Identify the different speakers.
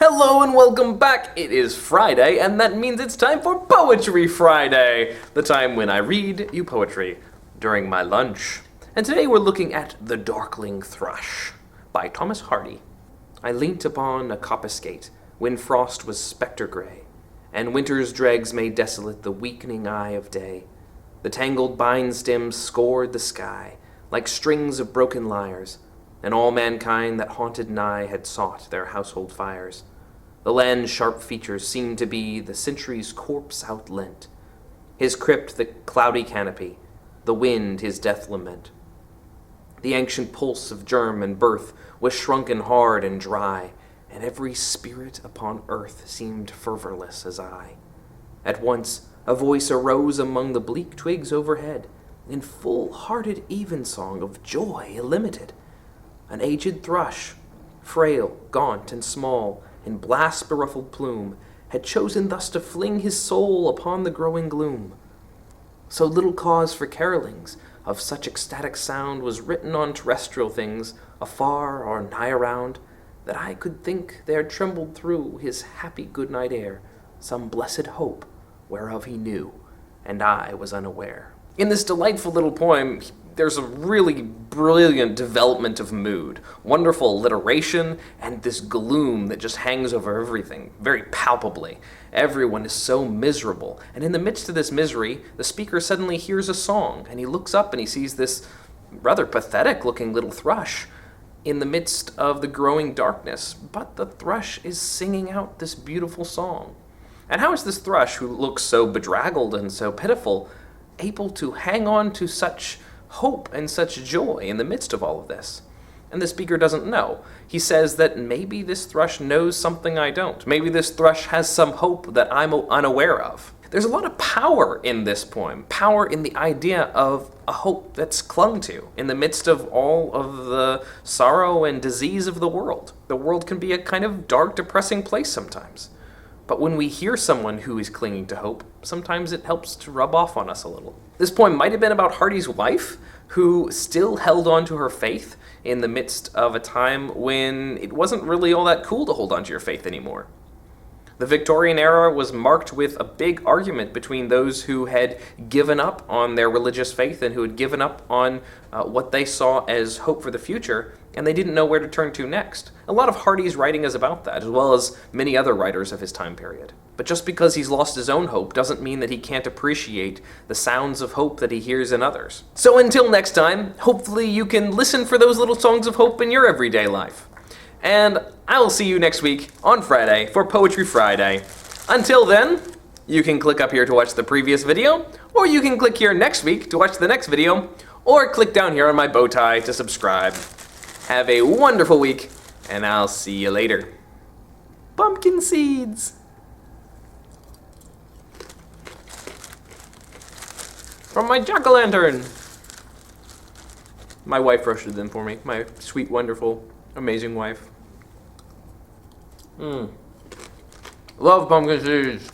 Speaker 1: Hello and welcome back! It is Friday, and that means it's time for Poetry Friday! The time when I read you poetry during my lunch. And today we're looking at The Darkling Thrush by Thomas Hardy. I leant upon a coppice gate when frost was spectre gray, and winter's dregs made desolate the weakening eye of day. The tangled vine stems scored the sky like strings of broken lyres, and all mankind that haunted nigh had sought their household fires. The land's sharp features seemed to be the century's corpse outlent, his crypt the cloudy canopy, the wind his death lament. The ancient pulse of germ and birth was shrunken hard and dry, and every spirit upon earth seemed fervorless as I. At once a voice arose among the bleak twigs overhead, in full-hearted evensong of joy illimited. An aged thrush, frail, gaunt, and small, in blast-beruffled plume, had chosen thus to fling his soul upon the growing gloom. So little cause for carolings of such ecstatic sound was written on terrestrial things, afar or nigh around, that I could think there trembled through his happy good-night air some blessed hope whereof he knew, and I was unaware. In this delightful little poem, there's a really brilliant development of mood, wonderful alliteration, and this gloom that just hangs over everything, very palpably. Everyone is so miserable, and in the midst of this misery, the speaker suddenly hears a song, and he looks up and he sees this rather pathetic-looking little thrush in the midst of the growing darkness, but the thrush is singing out this beautiful song. And how is this thrush, who looks so bedraggled and so pitiful, able to hang on to such hope and such joy in the midst of all of this? And the speaker doesn't know. He says that maybe this thrush knows something I don't. Maybe this thrush has some hope that I'm unaware of. There's a lot of power in this poem, power in the idea of a hope that's clung to in the midst of all of the sorrow and disease of the world. The world can be a kind of dark, depressing place sometimes. But when we hear someone who is clinging to hope, sometimes it helps to rub off on us a little. This poem might have been about Hardy's wife, who still held on to her faith in the midst of a time when it wasn't really all that cool to hold on to your faith anymore. The Victorian era was marked with a big argument between those who had given up on their religious faith and who had given up on what they saw as hope for the future, and they didn't know where to turn to next. A lot of Hardy's writing is about that, as well as many other writers of his time period. But just because he's lost his own hope doesn't mean that he can't appreciate the sounds of hope that he hears in others. So until next time, hopefully you can listen for those little songs of hope in your everyday life. And I will see you next week on Friday for Poetry Friday. Until then, you can click up here to watch the previous video, or you can click here next week to watch the next video, or click down here on my bow tie to subscribe. Have a wonderful week, and I'll see you later. Pumpkin seeds! From my jack-o'-lantern! My wife roasted them for me. My sweet, wonderful, amazing wife. Love pumpkin seeds!